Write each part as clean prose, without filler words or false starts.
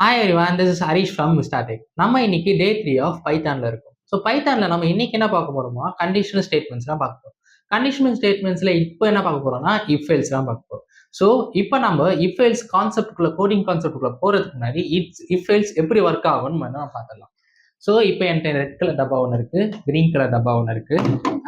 Hi everyone, this is Harish from Startech. நம்ம இன்னைக்கு டே 3 of பைத்தான்ல இருக்கோம். ஸோ பைத்தான்ல நம்ம இன்னைக்கு என்ன பார்க்க போறோமா, கண்டிஷனல் ஸ்டேட்மெண்ட்ஸ் தான் பார்க்க போறோம். கண்டிஷனல் ஸ்டேட்மெண்ட்ஸ்ல இப்போ என்ன பார்க்க போறோம்னா இஃப் எல்ஸ் தான் பார்க்க போறோம். ஸோ இப்போ நம்ம இஃப் எல்ஸ் கான்செப்டுக்குள்ள, கோடிங் கான்செப்டுக்குள்ள போறதுக்கு முன்னாடி இஃப் எல்ஸ் எப்படி ஒர்க் ஆகும்னு நம்ம பார்த்துடலாம். ஸோ இப்போ என்கிட்ட ரெட் கலர் டப்பா ஒன்று இருக்கு, கிரீன் கலர் டப்பா ஒன்று இருக்கு,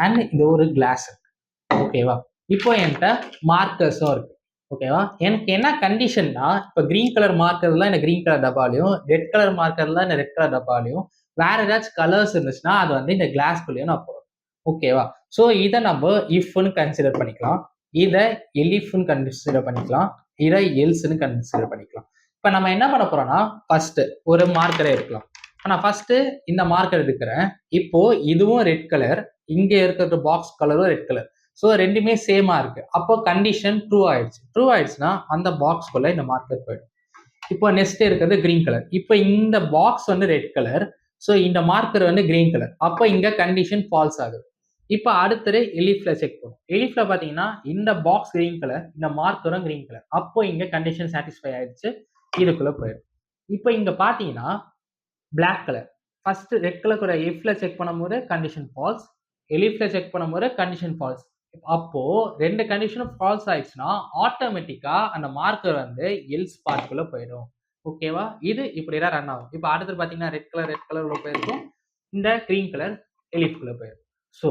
அண்ட் இது ஒரு கிளாஸ் இருக்கு. ஓகேவா? இப்போ என்கிட்ட மார்க்கர்ஸும் இருக்கு. ஓகேவா? எனக்கு என்ன கண்டிஷன்னா, இப்போ கிரீன் கலர் மார்க்கர்லாம் எனக்கு கிரீன் கலர் டப்பாலையும், ரெட் கலர் மார்க்கர்லாம் இந்த ரெட் கலர் டப்பாலையும், வேற ஏதாச்சும் கலர்ஸ் இருந்துச்சுன்னா அது வந்து இந்த கிளாஸ்குள்ளேயும் நான் போடுறேன். ஓகேவா? ஸோ இதை நம்ம இஃப்னு கன்சிடர் பண்ணிக்கலாம், இதை எலிஃப்னு கன்சிடர் பண்ணிக்கலாம், இதை எல்ஸ்ன்னு கன்சிடர் பண்ணிக்கலாம். இப்போ நம்ம என்ன பண்ண போறோம்னா, ஃபர்ஸ்ட் ஒரு மார்க்கரை எடுக்கலாம். நான் ஃபர்ஸ்ட் இந்த மார்க்கர் எடுக்கிறேன். இப்போ இதுவும் ரெட் கலர், இங்க இருக்கிற பாக்ஸ் கலரும் ரெட் கலர். ஸோ ரெண்டுமே சேமா இருக்கு. அப்போ கண்டிஷன் ட்ரூ ஆயிடுச்சு. ட்ரூ ஆயிடுச்சுன்னா அந்த பாக்ஸ்குள்ள இந்த மார்க்கர் போயிடும். இப்போ நெக்ஸ்ட் இருக்கிறது கிரீன் கலர். இப்போ இந்த பாக்ஸ் வந்து ரெட் கலர், ஸோ இந்த மார்க்கர் வந்து கிரீன் கலர். அப்போ இங்க கண்டிஷன் ஃபால்ஸ் ஆகுது. இப்போ அடுத்தது எலிஃப்ல செக் பண்ணும். எலிஃப்ல பாத்தீங்கன்னா இந்த பாக்ஸ் கிரீன் கலர், இந்த மார்க்கரும் கிரீன் கலர். அப்போ இங்க கண்டிஷன் சாட்டிஸ்ஃபை ஆயிடுச்சு, இதுக்குள்ள போயிடும். இப்போ இங்க பாத்தீங்கன்னா black colour. First red colour கூட இஃப்ல செக் பண்ணும்போது கண்டிஷன் ஃபால்ஸ், எலிஃப்ல செக் பண்ணும்போது கண்டிஷன் ஃபால்ஸ். அப்போ ரெண்டு கண்டிஷனும் ஃபால்ஸ் ஆயிடுச்சுன்னா ஆட்டோமேட்டிக்கா அந்த மார்க்கர் வந்து எல்ஸ் பார்ட்டுக்குள்ள போயிடும். ஓகேவா? இது இப்படிதான் ரன் ஆகும். இப்போ அடுத்து பாத்தீங்கன்னா ரெட் கலர் உள்ள போயிருக்கும், இந்த கிரீன் கலர் எலிஃப்குள்ள போயிடும். ஸோ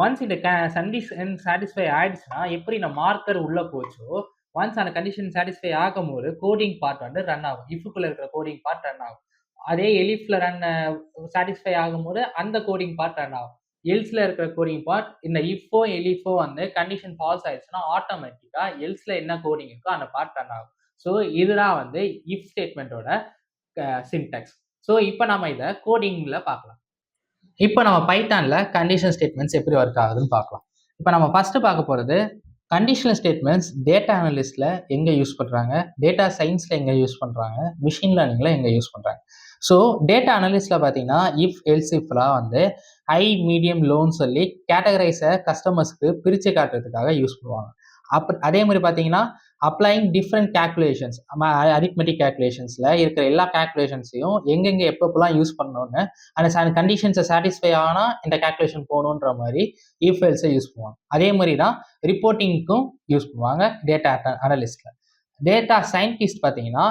ஒன்ஸ் இந்த கண்டிஷன் சாட்டிஸ்ஃபை ஆயிடுச்சுன்னா எப்படி இந்த மார்க்கர் உள்ள போச்சோ, ஒன்ஸ் அந்த கண்டிஷன் சாட்டிஸ்ஃபை ஆகும்போது கோடிங் பார்ட் வந்து ரன் ஆகும். இஃப்குள்ள இருக்கிற கோடிங் பார்ட் ரன் ஆகும். அதே எலிஃப்ல ரன் சாட்டிஸ்ஃபை ஆகும்போது அந்த கோடிங் பார்ட் ரன் ஆகும். எல்ஸ்ல இருக்கிற கோடிங் பார்ட், இந்த இஃபோ எலிஃபோ வந்து கண்டிஷன் ஃபால்ஸ் ஆயிடுச்சுன்னா ஆட்டோமேட்டிக்கா எல்ஸ்ல என்ன கோடிங் இருக்கோ அந்த பார்ட் ரன் ஆகும். ஸோ இதுதான் வந்து இஃப் ஸ்டேட்மெண்ட்டோட சின்டாக்ஸ். ஸோ இப்போ நம்ம இதை கோடிங்ல பார்க்கலாம். இப்போ நம்ம பைத்தான்ல கண்டிஷன் ஸ்டேட்மெண்ட்ஸ் எப்படி ஒர்க் ஆகுதுன்னு பார்க்கலாம். இப்போ நம்ம ஃபர்ஸ்ட் பார்க்க போறது கண்டிஷனல் ஸ்டேட்மெண்ட்ஸ் டேட்டா அனலிஸ்ட்ல எங்க யூஸ் பண்றாங்க, டேட்டா சயின்ஸ்ல எங்க யூஸ் பண்றாங்க, மிஷின் லேர்னிங்ல எங்க யூஸ் பண்றாங்க. ஸோ டேட்டா அனலிஸ்ட்ல பார்த்தீங்கன்னா இஃப் எல்ஸ் இஃப்லாம் வந்து ஹை மீடியம் லோன்னு சொல்லி கேட்டகரைஸை கஸ்டமர்ஸ்க்கு பிரித்து காட்டுறதுக்காக யூஸ் பண்ணுவாங்க. அதே மாதிரி பார்த்தீங்கன்னா அப்ளைங் டிஃப்ரெண்ட் கேல்குலேஷன்ஸ், அரித்மெட்டிக் கேல்குலேஷன்ஸில் இருக்கிற எல்லா கேல்குலேஷன்ஸையும் எங்கெங்கே எப்பப்பெல்லாம் யூஸ் பண்ணணும்னு அந்த கண்டிஷன்ஸை சாட்டிஸ்ஃபை ஆனால் இந்த கேல்குலேஷன் போகணுன்ற மாதிரி இஃப் எல்ஸை யூஸ் பண்ணுவாங்க. அதே மாதிரி தான் ரிப்போர்ட்டிங்க்கும் யூஸ் பண்ணுவாங்க டேட்டா அனலிஸ்டில். டேட்டா சயின்டிஸ்ட் பார்த்தீங்கன்னா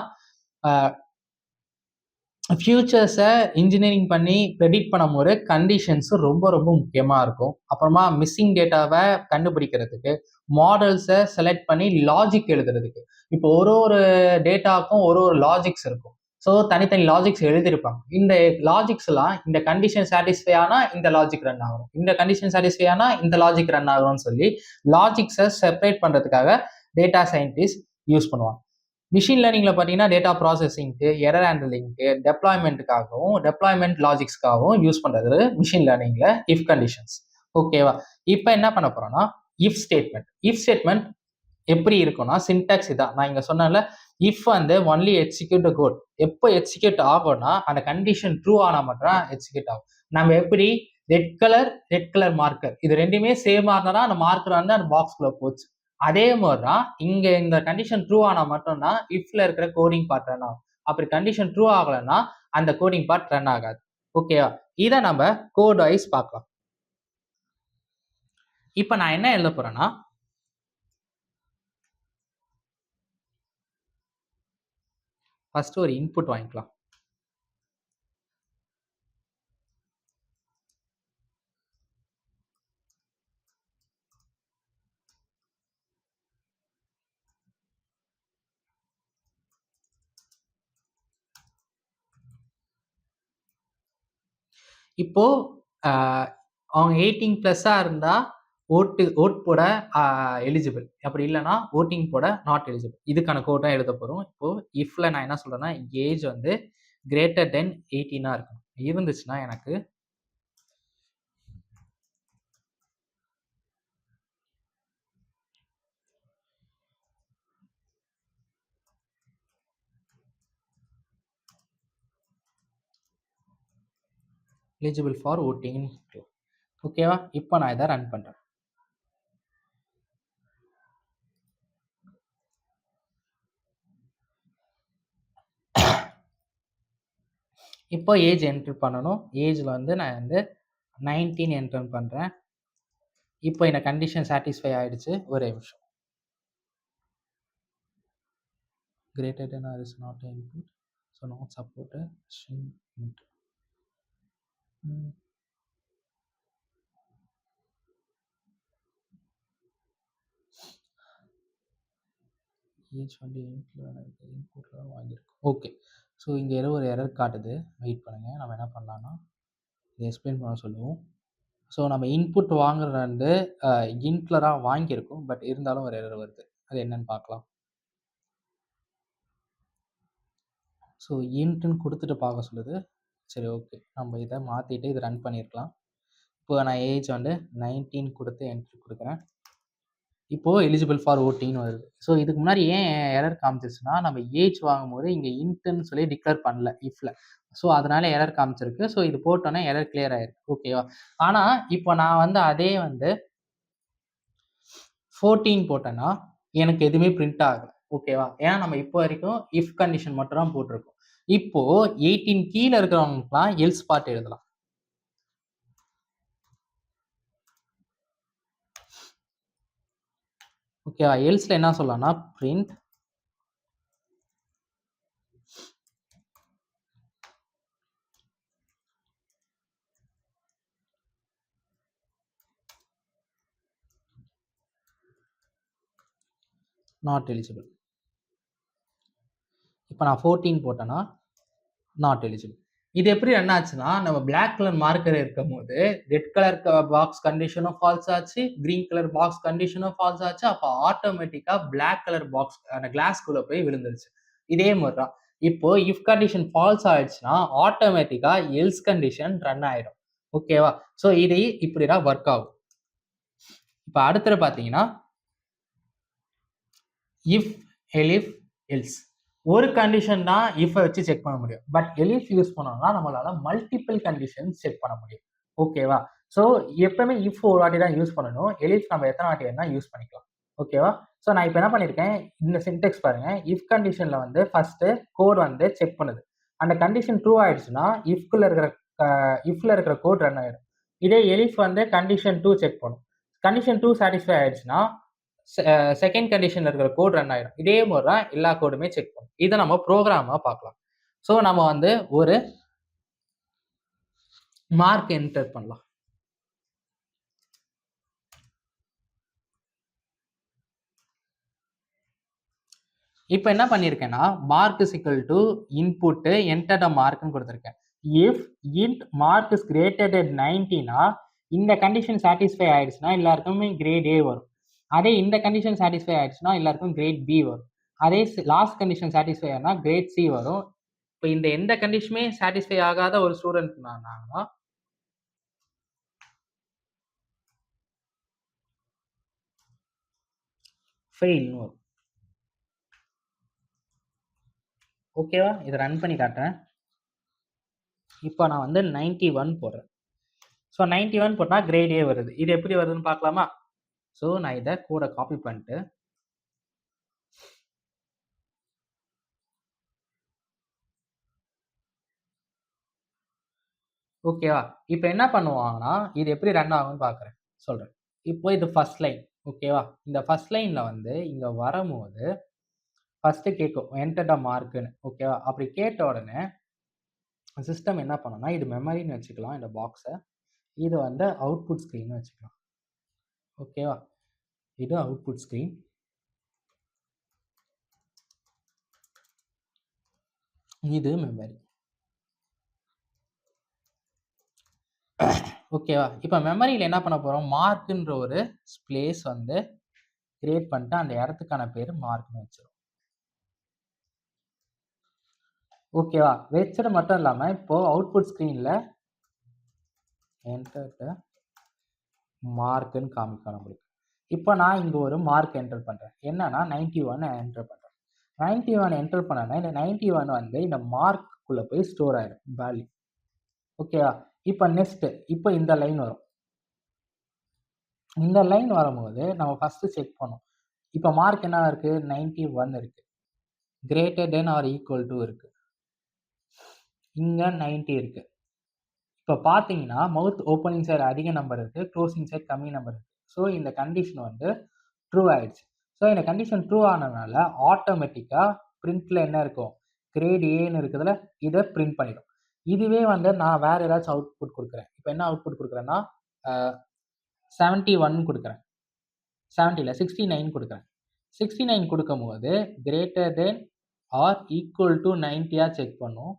ஃபியூச்சர்ஸை இன்ஜினியரிங் பண்ணி ப்ரெடிக்ட் பண்ணும்போது கண்டிஷன்ஸு ரொம்ப ரொம்ப முக்கியமாக இருக்கும். அப்புறமா மிஸ்ஸிங் டேட்டாவை கண்டுபிடிக்கிறதுக்கு, மாடல்ஸை செலக்ட் பண்ணி லாஜிக் எழுதுறதுக்கு. இப்போ ஒரு டேட்டாவுக்கும் ஒரு லாஜிக்ஸ் இருக்கும். ஸோ தனித்தனி லாஜிக்ஸ் எழுதியிருப்பாங்க. இந்த லாஜிக்ஸ் எல்லாம் இந்த கண்டிஷன் சாட்டிஸ்ஃபை ஆனால் இந்த லாஜிக் ரன் ஆகும், இந்த கண்டிஷன் சாட்டிஸ்ஃபை ஆனால் இந்த லாஜிக் ரன் ஆகும்னு சொல்லி லாஜிக்ஸை செப்பரேட் பண்ணுறதுக்காக டேட்டா சயின்டிஸ்ட் யூஸ் பண்ணுவாங்க. மிஷின் லேர்னிங்ல பார்த்தீங்கன்னா டேட்டா ப்ராசஸிங்க்கு, எரர் ஹேண்டலிங்க்கு, டெப்ளாய்மெண்ட்டுக்காகவும், டெப்ளாய்மெண்ட் லாஜிக்ஸ்க்காகவும் யூஸ் பண்ணுறது மிஷின் லேர்னிங்ல இஃப் கண்டிஷன்ஸ். ஓகேவா? இப்போ என்ன பண்ண போறோம்னா இஃப் ஸ்டேட்மெண்ட். இஃப் ஸ்டேட்மெண்ட் எப்படி இருக்கும்னா சின்டாக்ஸ் இதான். நான் இங்க சொன்னேன்ல, இஃப் வந்து ஒன்லி எக்ஸிக்யூட் கோட். எப்போ எக்ஸிக்யூட் ஆகும்னா அந்த கண்டிஷன் ட்ரூ ஆனால் மட்டும் எக்ஸிக்யூட் ஆகும். நம்ம எப்படி ரெட் கலர் மார்க்கர் இது ரெண்டுமே சேமா இருந்தா அந்த மார்க்கர் வந்து அந்த பாக்ஸ்குள்ள போச்சு. அதே மாதிரி தான் இங்க இந்த கண்டிஷன் ட்ரூ ஆனா மட்டும்தான் இஃப்ல இருக்கிற கோடிங் பார்ட் ரன் ஆகும். அப்படி கண்டிஷன் ட்ரூ ஆகலைன்னா அந்த கோடிங் பார்ட் ரன் ஆகாது. ஓகேவா? இதை நம்ம கோட் வைஸ் பார்க்கலாம். இப்ப நான் என்ன எழுத போறேன்னா, ஃபர்ஸ்ட் ஒரு இன்புட் வாங்கிக்கலாம். இப்போ அவங்க 18+ இருந்தா ஓட் போட எலிஜிபிள், அப்படி இல்லைன்னா ஓட்டிங் போட நாட் எலிஜிபிள். இதுக்கான கோட் தான் எழுத போறோம். இப்போ இஃப்ல நான் என்ன சொல்றேன்னா ஏஜ் வந்து கிரேட்டர் தென் 18 இருக்கணும். இருந்துச்சுன்னா எனக்கு எலிஜிபிள் ஃபார் ஓட்டிங். ஓகேவா? இப்போ நான் இதை ரன் பண்றேன். இப்போ ஏஜ் என்ட்ரு பண்ணணும். ஏஜில் வந்து நான் வந்து 19 என்டர் பண்ணுறேன். இப்போ இந்த கண்டிஷன் சாட்டிஸ்ஃபை ஆயிடுச்சு. ஒரே நிமிஷம். Greater than or is not input, so not supported string int. Age வந்து இன்புட்டில் வாங்கியிருக்கோம். ஓகே, ஸோ இங்கே ஏதோ ஒரு எரர் காட்டுது. வெயிட் பண்ணுங்கள், நம்ம என்ன பண்ணலான்னா இதை எக்ஸ்பிளைன் பண்ண சொல்லுவோம். ஸோ நம்ம இன்புட் வாங்குறது வந்து இன்ட்லராக வாங்கியிருக்கோம், பட் இருந்தாலும் ஒரு எரர் வருது. அது என்னன்னு பார்க்கலாம். ஸோ இன்ட்டுன்னு கொடுத்துட்டு பார்க்க சொல்லுது. சரி, ஓகே, நம்ம இதை மாற்றிட்டு இதை ரன் பண்ணியிருக்கலாம். இப்போ நான் ஏஜ் வந்து 19 கொடுத்து என்ட்ரி கொடுக்குறேன். இப்போது எலிஜிபிள் ஃபார் ஓட்டின்னு வருது. ஸோ இதுக்கு முன்னாடி ஏன் எரர் காமிச்சிச்சுன்னா, நம்ம ஏஜ் வாங்கும்போது இங்கே இன்ட்டுன்னு சொல்லி டிக்ளேர் பண்ணல இஃப்ல. ஸோ அதனால எரர் காமிச்சிருக்கு. ஸோ இது போட்டோன்னே எரர் கிளியர் ஆயிருக்கு. ஓகேவா? ஆனால் இப்போ நான் வந்து அதே வந்து 14 போட்டேன்னா எனக்கு எதுவுமே பிரிண்ட் ஆகலை. ஓகேவா? ஏன்னா நம்ம இப்போ வரைக்கும் இஃப் கண்டிஷன் மட்டும் தான் போட்டிருக்கோம். இப்போ 18 கீழே இருக்கிறவங்களுக்குலாம் எல்ஸ் பார்ட் எழுதலாம். ஓகேவா? எல்ஸ்ல என்ன சொல்லலாம்னா பிரிண்ட் நாட் எலிஜிபிள். இப்போ நான் 14 போட்டேன்னா நாட் எலிஜிபிள். இது எப்படி ரன் ஆச்சுன்னா, நம்ம பிளாக் கலர் மார்க்கர் இருக்கும் போது ரெட் கலர் பாக்ஸ் கண்டிஷனும் ஃபால்ஸ் ஆச்சு, கிரீன் கலர் பாக்ஸ் கண்டிஷனும் ஃபால்ஸ் ஆச்சு. அப்போ ஆட்டோமேட்டிக்கா பிளாக் கலர் பாக்ஸ் அந்த கிளாஸ்குள்ள போய் விழுந்துருச்சு. இதே மாதிரி தான் இப்போ இஃப் கண்டிஷன் ஃபால்ஸ் ஆயிடுச்சுன்னா ஆட்டோமேட்டிக்கா எல்ஸ் கண்டிஷன் ரன் ஆயிடும். ஓகேவா? ஸோ இது இப்படிதான் ஒர்க் ஆகும். இப்போ அடுத்தது பார்த்தீங்கன்னா இஃப் எலிஃப் எல்ஸ். ஒரு கண்டிஷன் தான் இஃபை வச்சு செக் பண்ண முடியும். பட் எலிஃப் யூஸ் பண்ணோம்னா நம்மளால மல்டிபிள் கண்டிஷன் செக் பண்ண முடியும். ஓகேவா? ஸோ எப்பவுமே இஃப் ஒரு வாட்டி தான் யூஸ் பண்ணணும். எலிஃப் நம்ம எத்தனை வாட்டி வேணா யூஸ் பண்ணிக்கலாம். ஓகேவா? ஸோ நான் இப்போ என்ன பண்ணியிருக்கேன், இந்த சின்டெக்ஸ் பாருங்க. இஃப் கண்டிஷன்ல வந்து ஃபர்ஸ்ட் கோட் வந்து செக் பண்ணுது. அந்த கண்டிஷன் ட்ரூ ஆயிடுச்சுன்னா இஃப்ல இருக்கிற கோட் ரன் ஆயிடும். இதே எலிஃப் வந்து கண்டிஷன் 2 செக் பண்ணும். கண்டிஷன் 2 சாட்டிஸ்ஃபை ஆயிடுச்சுன்னா செகண்ட் கண்டிஷன்ல இருக்கிற கோட் ரன் ஆயிடும். இதே மாதிரி தான் எல்லா கோடுமே செக் பண்ணும். இதை நம்ம ப்ரோக்ராமா பார்க்கலாம். ஸோ நம்ம வந்து ஒரு மார்க் என்டர் பண்ணலாம். இப்போ என்ன பண்ணியிருக்கேன்னா mark is equal to input enter the மார்க்னு கொடுத்துருக்கேன். If int mark is greater then 90னா இந்த கண்டிஷன் சாட்டிஸ்ஃபை ஆயிடுச்சுன்னா எல்லாருக்குமே கிரேட் ஏ வரும். அதே இந்த கண்டிஷன் சாட்டிஸ்ஃபை ஆயிடுச்சுன்னா எல்லாருக்கும் கிரேட் பி வரும். அதே லாஸ்ட் கண்டிஷன் சாட்டிஸ்ஃபை ஆனா கிரேட் சி வரும். இப்போ இந்த எந்த கண்டிஷனுமே சாட்டிஸ்ஃபை ஆகாத ஒரு ஸ்டூடெண்ட் இருந்தாங்கன்னா ஃபெயில்னு வரும். ஓகேவா? இதை ரன் பண்ணி காட்டுறேன். இப்போ நான் வந்து 91 போடுறேன். ஸோ 91 போட்டால் கிரேட் ஏ வருது. இது எப்படி வருதுன்னு பார்க்கலாமா? ஸோ நான் இதை கூட காப்பி பண்ணிட்டு ஓகேவா? இப்போ என்ன பண்ணுவாங்கன்னா இது எப்படி ரன் ஆகும்னு பார்க்குறேன், சொல்கிறேன். இப்போ இது ஃபர்ஸ்ட் லைன். ஓகேவா? இந்த ஃபர்ஸ்ட் லைனில் வந்து இங்கே வரும்போது ஃபர்ஸ்ட்டு கேட்கும் என்டர் த மார்க்குன்னு. ஓகேவா? அப்படி கேட்ட உடனே சிஸ்டம் என்ன பண்ணுன்னா இது மெமரின்னு வச்சுக்கலாம் இந்த பாக்ஸை. இது வந்து அவுட்புட் ஸ்க்ரீன் வச்சுக்கலாம். ஓகேவா? இது அவுட்புட் ஸ்க்ரீன். இது மெமரி. ஓகேவா? இப்போ மெமரியில் என்ன பண்ண போகிறோம், மார்க்குன்ற ஒரு ஸ்பேஸ் வந்து கிரியேட் பண்ணிட்டு அந்த இடத்துக்கான பேர் மார்க்னு வச்சிடும். ஓகேவா? வச்சது மட்டும் இல்லாமல் இப்போ அவுட்புட் ஸ்க்ரீனில் என்டர் மார்க்குன்னு காமிக்கும் நம்மளுக்கு. இப்போ நான் இங்கே ஒரு மார்க் என்டர் பண்ணுறேன். என்னன்னா 91 என்டர் பண்ணுறேன். 91 என்டர் பண்ணேன்னா இந்த 91 வந்து இந்த மார்க்குள்ளே போய் ஸ்டோர் ஆகிடும் வேல்யூ. ஓகேவா? இப்போ நெக்ஸ்ட் இப்போ இந்த லைன் வரும். இந்த லைன் வரும்போது நம்ம ஃபஸ்ட்டு செக் பண்ணோம். இப்போ மார்க் என்ன இருக்குது, 91 இருக்குது. Greater than or equal to இருக்குது. இங்கே 90 இருக்குது. இப்போ பார்த்தீங்கன்னா மவுத் ஓப்பனிங் சைடு அதிக நம்பர் இருக்குது, க்ளோசிங் சைடு கம்மி நம்பர் இருக்குது. ஸோ இந்த கண்டிஷன் வந்து ட்ரூ ஆயிடுச்சு. ஸோ இந்த கண்டிஷன் ட்ரூ ஆனதுனால ஆட்டோமேட்டிக்காக பிரிண்ட்டில் என்ன இருக்கும், கிரேட் ஏன்னு இருக்குதுல, இதை பிரிண்ட் பண்ணிடும். இதுவே வந்து நான் வேறு ஏதாச்சும் அவுட்புட் கொடுக்குறேன். இப்போ என்ன அவுட்புட் கொடுக்குறேன்னா 71 கொடுக்குறேன், 70 இல்லை 69 கொடுக்குறேன். 69 கொடுக்கும் போது greater than or equal to 90 check பண்ணும்.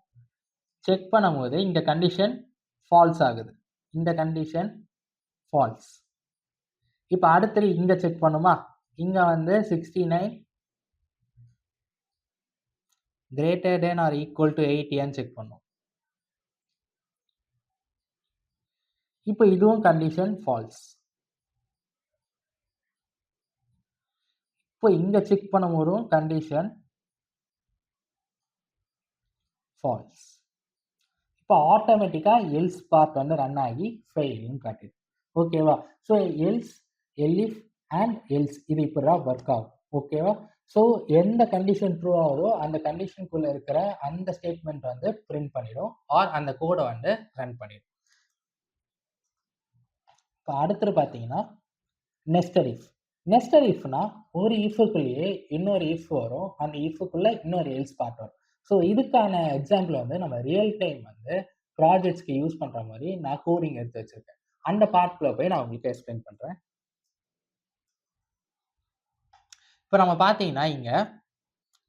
செக் பண்ணும்போது இந்த கண்டிஷன் ஃபால்ஸ் ஆகுது, இந்த கண்டிஷன் ஃபால்ஸ். இப்போ அடுத்தது இங்கே செக் பண்ணுமா, இங்கே வந்து 69 greater than or equal to 80 check பண்ணும். இப்போ இதுவும் கண்டிஷன் ஃபால்ஸ். இப்போ இங்கே செக் பண்ணும்போதும் கண்டிஷன் ஃபால்ஸ். இப்போ ஆட்டோமேட்டிக்காக எல்ஸ் பார்ட் வந்து ரன் ஆகி ஃபெயில்னு காட்டுது. ஓகேவா? So else, elif and else இது இப்படி தான் ஒர்க் ஆகும். ஓகேவா? ஸோ எந்த கண்டிஷன் ட்ரூ ஆகுதோ அந்த கண்டிஷனுக்குள்ளே இருக்கிற அந்த ஸ்டேட்மெண்ட் வந்து பிரிண்ட் பண்ணிடும் ஆர் அந்த கோடை வந்து ரன் பண்ணிடும். இப்போ அடுத்தது பார்த்தீங்கன்னா நெஸ்டட் இஃப். நெஸ்டட் இஃப்னா ஒரு இஃபுக்குள்ளேயே இன்னொரு இஃப் வரும், அந்த இஃபுக்குள்ளே இன்னொரு எல்ஸ் பார்ட் வரும். ஸோ இதுக்கான எக்ஸாம்பிள் வந்து நம்ம ரியல் டைம் வந்து ப்ராஜெக்ட்ஸ்க்கு யூஸ் பண்ணுற மாதிரி நான் கோடிங் எடுத்து வச்சுருக்கேன். அந்த பார்ட்டில் போய் நான் உங்களுக்கு எக்ஸ்பிளைன் பண்ணுறேன். இப்போ நம்ம பார்த்தீங்கன்னா இங்கே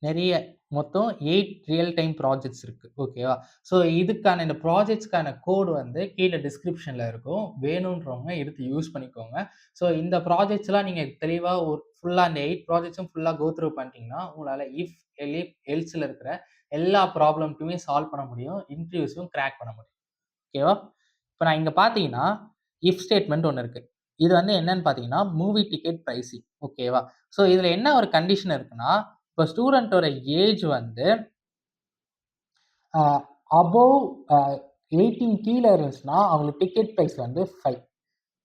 நிறைய மொத்தம் 8 ரியல் டைம் ப்ராஜெக்ட்ஸ் இருக்குது. ஓகேவா? ஸோ இதுக்கான இந்த ப்ராஜெக்ட்ஸ்க்கான கோடு வந்து கீழே டிஸ்கிரிப்ஷனில் இருக்கும், வேணுன்றவங்க எடுத்து யூஸ் பண்ணிக்கோங்க. ஸோ இந்த ப்ராஜெக்ட்ஸ்லாம் நீங்கள் தெளிவாக ஒரு ஃபுல்லாக அந்த 8 ப்ராஜெக்ட்ஸும் ஃபுல்லாக கோ த்ரூ பண்ணிட்டீங்கன்னா உங்களால் இஃப், எல்இஃப், எல்ஸில் இருக்கிற எல்லா ப்ராப்ளம்க்குமே சால்வ் பண்ண முடியும், இன்டர்வியூஸும் கிராக் பண்ண முடியும். ஓகேவா? இப்போ நான் இங்கே பார்த்தீங்கன்னா இஃப் ஸ்டேட்மெண்ட் ஒன்று இருக்குது. இது வந்து என்னன்னு பார்த்தீங்கன்னா மூவி டிக்கெட் ப்ரைஸிங். ஓகேவா? ஸோ இதில் என்ன ஒரு கண்டிஷன் இருக்குன்னா, இப்போ ஸ்டூடெண்ட்டோட ஏஜ் வந்து அபோவ் 18 கீழே இருந்துச்சுன்னா அவங்களுக்கு டிக்கெட் ப்ரைஸ் வந்து 5.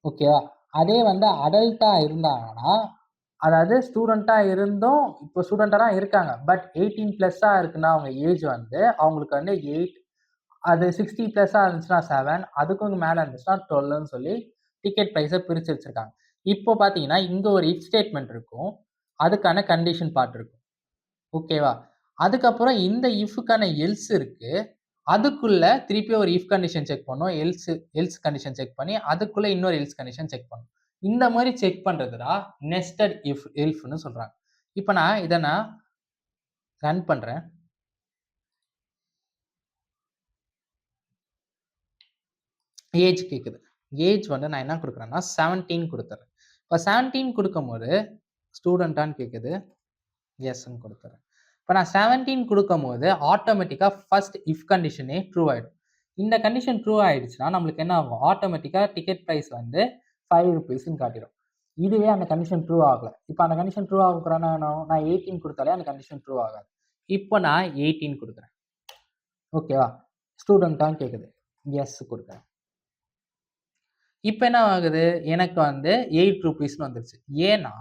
ஓகேவா? அதே வந்து அடல்ட்டாக இருந்தாங்கன்னா, அதாவது ஸ்டூடெண்ட்டாக இருந்தும் இப்போ ஸ்டூடெண்ட்டாக தான் இருக்காங்க, பட் 18+ இருக்குன்னா அவங்க ஏஜ் வந்து அவங்களுக்கு வந்து 8, அது 60+ இருந்துச்சுன்னா 7, அதுக்கும் மேலே இருந்துச்சுன்னா 12ன்னு சொல்லி டிக்கெட் ப்ரைஸை பிரித்து வச்சுருக்காங்க. இப்போ பார்த்தீங்கன்னா இங்கே ஒரு இஃப் ஸ்டேட்மெண்ட் இருக்கும், அதுக்கான கண்டிஷன் பார்ட் இருக்கும். ஓகேவா? அதுக்கப்புறம் இந்த இஃப்க்கான எல்ஸ் இருக்கு, அதுக்குள்ள திருப்பி ஒரு இஃப் கண்டிஷன் செக் பண்ணும், எல்ஸ் கண்டிஷன் செக் பண்ணி அதுக்குள்ள இன்னொரு எல்ஸ் கண்டிஷன் செக் பண்ணும். இந்த மாதிரி செக் பண்றது தான் நெஸ்டட் இஃப்னு சொல்றாங்க. இப்போ நான் இதை ரன் பண்றேன். ஏஜ் கேட்குது. ஏஜ் வந்து நான் என்ன கொடுக்குறேன்னா 17 கொடுத்துறேன். இப்போ 17 கொடுக்கும்போது ஸ்டூடெண்ட்டான்னு கேட்குது, எஸ்ன்னு கொடுத்துறேன். இப்போ நான் 17 கொடுக்கும்போது ஆட்டோமேட்டிக்காக ஃபர்ஸ்ட் இஃப் கண்டிஷனே ட்ரூ ஆகிடும். இந்த கண்டிஷன் ட்ரூ ஆகிடுச்சுன்னா நம்மளுக்கு என்ன ஆகும், ஆட்டோமேட்டிக்காக டிக்கெட் ப்ரைஸ் வந்து 5 rupeesன்னு காட்டிடும். இதுவே அந்த கண்டிஷன் ட்ரூ ஆகலை. இப்போ அந்த கண்டிஷன் ட்ரூ ஆகுறேன்னா நான் 18 கொடுத்தாலே அந்த கண்டிஷன் ட்ரூ ஆகாது. இப்போ நான் 18 கொடுக்குறேன். ஓகேவா? ஸ்டூடெண்ட்டான்னு கேட்குது, எஸ் கொடுக்குறேன். இப்போ என்ன ஆகுது, எனக்கு வந்து 8 rupeesன்னு வந்துருச்சு. ஏன்னா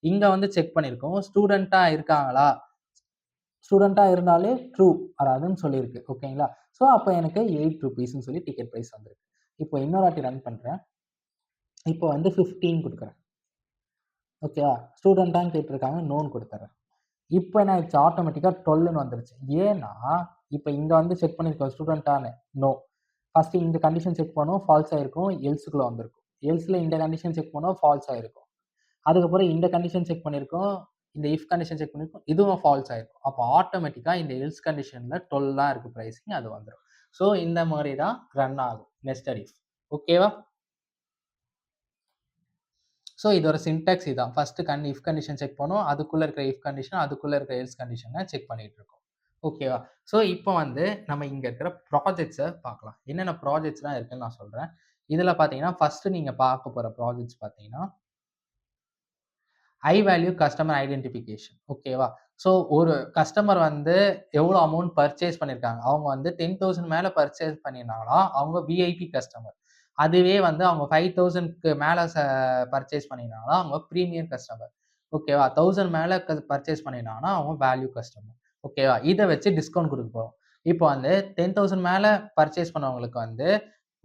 இங்கே வந்து செக் பண்ணியிருக்கோம், ஸ்டூடெண்ட்டாக இருக்காங்களா, ஸ்டூடெண்ட்டாக இருந்தாலே ட்ரூ அதாவதுன்னு சொல்லியிருக்கு. ஓகேங்களா? ஸோ அப்போ எனக்கு 8 rupeesன்னு சொல்லி டிக்கெட் ப்ரைஸ் வந்துருக்கு. இப்போ இன்னொரு வாட்டி ரன் பண்ணுறேன். இப்போ வந்து 15 கொடுக்குறேன். ஓகேவா? ஸ்டூடெண்ட்டான்னு கேட்டிருக்காங்க, நோன்னு கொடுத்துட்றேன். இப்போ என்ன ஆயிடுச்சு, ஆட்டோமேட்டிக்காக 12ன்னு வந்துருச்சு. ஏன்னா இப்போ இங்கே வந்து செக் பண்ணியிருக்கோம் ஸ்டூடெண்ட்டானு, நோ. ஃபஸ்ட்டு இந்த கண்டிஷன் செக் பண்ணோம், ஃபால்ஸ் ஆகிருக்கும், எல்ஸுக்குள்ளே வந்திருக்கும். எல்ஸில் இந்த கண்டிஷன் செக் பண்ணோம், ஃபால்ஸ் ஆகிருக்கும். அதுக்கப்புறம் இந்த கண்டிஷன் செக் பண்ணியிருக்கோம், இந்த இஃப் கண்டிஷன் செக் பண்ணியிருக்கோம், இதுவும் ஃபால்ஸ் ஆகிருக்கும். அப்போ ஆட்டோமேட்டிக்காக இந்த எல்ஸ் கண்டிஷனில் 12 தான் இருக்குது ப்ரைஸிங், அது வந்துடும். ஸோ இந்த மாதிரி தான் ரன் ஆகும் நெஸ்டட் இஃப். ஓகேவா? ஸோ இதோட சின்டாக்ஸ் இதான். ஃபஸ்ட்டு இஃப் கண்டிஷன் செக் பண்ணோம், அதுக்குள்ளே இருக்கிற இஃப் கண்டிஷன், அதுக்குள்ளே இருக்கிற எல்ஸ் கண்டிஷனை செக் பண்ணிகிட்டு இருக்கோம். ஓகேவா? ஸோ இப்போ வந்து நம்ம இங்கே இருக்கிற ப்ராஜெக்ட்ஸை பார்க்கலாம். என்னென்ன ப்ராஜெக்ட்ஸ்லாம் இருக்குன்னு நான் சொல்கிறேன். இதில் பார்த்தீங்கன்னா ஃபஸ்ட்டு நீங்கள் பார்க்க போகிற ப்ராஜெக்ட்ஸ் பார்த்தீங்கன்னா ஹை வேல்யூ கஸ்டமர் ஐடென்டிஃபிகேஷன். ஓகேவா? ஸோ ஒரு கஸ்டமர் வந்து எவ்வளோ அமௌண்ட் பர்ச்சேஸ் பண்ணியிருக்காங்க, அவங்க வந்து 10,000 மேலே பர்ச்சேஸ் பண்ணியிருந்தாங்கன்னா அவங்க விஐபி கஸ்டமர். அதுவே வந்து அவங்க 5,000க்கு மேலே பர்ச்சேஸ் பண்ணியிருந்தாங்கன்னா அவங்க ப்ரீமியம் கஸ்டமர். ஓகேவா? 1,000 மேலே பர்ச்சேஸ் பண்ணியிருந்தாங்கன்னா அவங்க வேல்யூ கஸ்டமர். ஓகேவா? இதை வச்சு டிஸ்கவுண்ட் கொடுக்க போகிறோம். இப்போ வந்து 10,000 மேல பர்ச்சேஸ் பண்ணவங்களுக்கு வந்து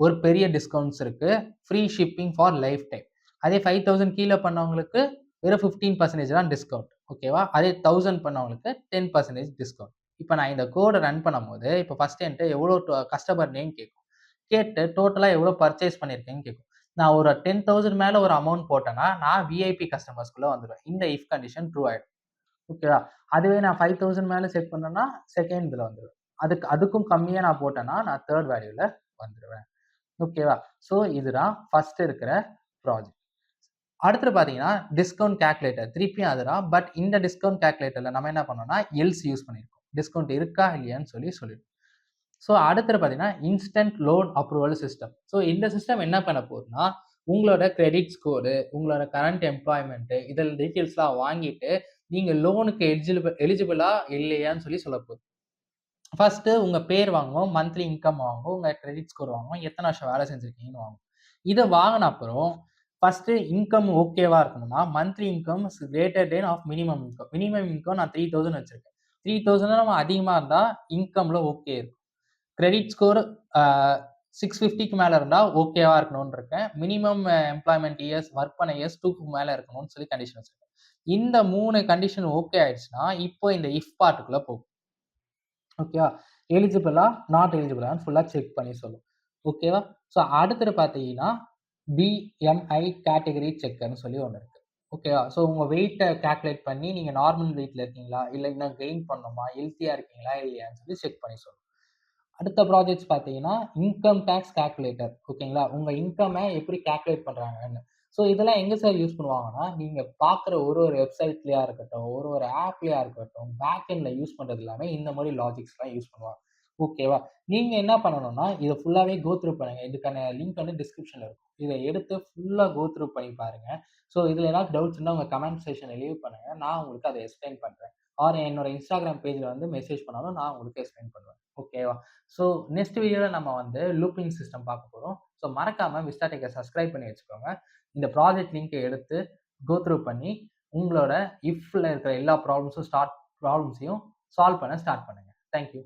ஒரு பெரிய டிஸ்கவுண்ட்ஸ் இருக்கு. Free shipping for life time. அதே 5,000 கீழ பண்ணவங்களுக்கு வெறும் 15% தான் டிஸ்கவுண்ட். ஓகேவா? அதே 1,000 பண்ணவங்களுக்கு 10% டிஸ்கவுண்ட். இப்ப நான் இந்த கோட ரன் பண்ணும்போது, இப்ப ஃபர்ஸ்ட் என்ட்ட எவ்வளோ கஸ்டமர் நேம் கேட்கும். கேட்டு டோட்டலா எவ்வளோ பர்ச்சேஸ் பண்ணியிருக்கீங்கன்னு கேட்கும். நான் ஒரு 10,000 மேல ஒரு அமௌண்ட் போட்டேன்னா, நான் விஐபி கஸ்டமர்ஸ்குள்ள வந்துருவேன். இந்த இஃப் கண்டிஷன் ட்ரூ ஆயிடும். ஓகேவா? அதுவே நான் 5,000 மேல செட் பண்ணேன்னா, செகண்ட் இதுல வந்துருவேன். அதுக்கும் கம்மியா நான் போட்டேன்னா, நான் 3 வேல்யூல வந்துருவேன். ஓகேவா? ஸோ இதுதான் ஃபர்ஸ்ட் இருக்கிற ப்ராஜெக்ட். அடுத்தது பார்த்தீங்கன்னா, டிஸ்கவுண்ட் கால்குலேட்டர். திருப்பியும் அதுதான். பட் இந்த டிஸ்கவுண்ட் கால்குலேட்டர்ல நம்ம என்ன பண்ணோம்னா, எல்ஸ் யூஸ் பண்ணியிருக்கோம். டிஸ்கவுண்ட் இருக்கா? இல்லையான்னு சொல்லிடும். ஸோ அடுத்தது பார்த்தீங்கன்னா, instant loan approval system. So இந்த சிஸ்டம் என்ன பண்ண போகுதுன்னா, உங்களோட கிரெடிட் ஸ்கோரு, உங்களோட கரண்ட் எம்ப்ளாய்மென்ட் இதில் டீட்டெயில்ஸ்லாம் வாங்கிட்டு, நீங்க லோனுக்கு எலிஜிபிளா இல்லையான்னு சொல்லப் போகுது. ஃபர்ஸ்ட்டு உங்க பேர் வாங்குவோம், மந்த்லி இன்கம் வாங்குவோம், உங்க கிரெடிட் ஸ்கோர் வாங்குவோம், எத்தனை வருஷம் வேலை செஞ்சிருக்கீங்கன்னு வாங்குவோம். இத வாங்குன அப்புறம் ஃபர்ஸ்ட்டு இன்கம் ஓகேவா இருக்கணும்னா, monthly income is greater than of minimum income. Minimum income நான் 3,000 வச்சிருக்கேன். 3,000 நம்ம அதிகமா இருந்தா இன்கம்ல ஓகே இருக்கும். கிரெடிட் ஸ்கோர் அ 650க்கு மேல இருந்தா ஓகேவா இருக்கணும்னு இருக்கேன். மினிமம் எம்ப்ளாய்மென்ட் இயர்ஸ், ஒர்க் பண்ண இயர்ஸ் 2க்கு மேல இருக்கணும்னு கண்டிஷன் வச்சிருக்கேன். இந்த 3 கண்டிஷன் ஓகே ஆயிடுச்சுன்னா, இப்போ இந்த இஃப் பார்ட்டுக்குள்ள போகும். ஓகேவா? எலிஜிபிளா, நாட் எலிஜிபிளான்னு ஃபுல்லா செக் பண்ணி சொல்லும். ஓகேவா? ஸோ அடுத்தது பார்த்தீங்கன்னா, பிஎம்ஐ கேட்டகரி செக்கர்ன்னு ஒண்ணு இருக்கு. ஓகேவா? ஸோ உங்க வெயிட்ட கால்குலேட் பண்ணி நீங்க நார்மல் வெயிட்ல இருக்கீங்களா? இல்ல இன்னும் கெயின் பண்ணணுமா? ஹெல்த்தியா இருக்கீங்களா? இல்லையான்னு செக் பண்ணி சொல்லும். அடுத்த ப்ராஜெக்ட்ஸ் பார்த்தீங்கன்னா, இன்கம் டாக்ஸ் கால்குலேட்டர். ஓகேங்களா? உங்க இன்கம எப்படி கால்குலேட் பண்றாங்கன்னு. ஸோ இதெல்லாம் எங்க சார் யூஸ் பண்ணுவாங்கன்னா, நீங்க பார்க்குற ஒரு வெப்சைட்லயா இருக்கட்டும், ஒரு ஆப்லயா இருக்கட்டும், பேக் எண்ட்ல யூஸ் பண்றது எல்லாமே இந்த மாரி லாஜிக்ஸ்லாம் யூஸ் பண்ணுவாங்க. ஓகேவா? நீங்க என்ன பண்ணணும்னா, இத ஃபுல்லாவே கோ த்ரூ பண்ணுங்க. இதுக்கான லிங்க் வந்து டிஸ்கிரிப்ஷன்ல இருக்கும். இத எடுத்து ஃபுல்லா கோ த்ரூ பண்ணி பாருங்க. ஸோ இதுல ஏதாவது டவுட்ஸ் இருந்தா உங்க கமெண்ட் செக்ஷன்ல லீவ் பண்ணுங்க. நான் உங்களுக்கு அத எக்ஸ்பிளைன் பண்றேன். ஆர் என்னோட Instagram பேஜ்ல வந்து மெசேஜ் பண்ணாலும் நான் உங்களுக்கு எக்ஸ்பிளைன் பண்ணுவேன். ஓகேவா? ஸோ நெக்ஸ்ட் வீடியோல நம்ம வந்து லூப்பிங் சிஸ்டம் பார்க்க போறோம். ஸோ மறக்காம விஸ்டாடெக்க சப்ஸ்கிரைப் பண்ணி வச்சுக்கோங்க. இந்த ப்ராஜெக்ட் லிங்க்க எடுத்து கோ த்ரூ பண்ணி உங்களோட இஃப்ல இருக்கிற எல்லா ப்ராப்ளம்ஸையும் சால்வ் பண்ண ஸ்டார்ட் பண்ணுங்க. Thank you.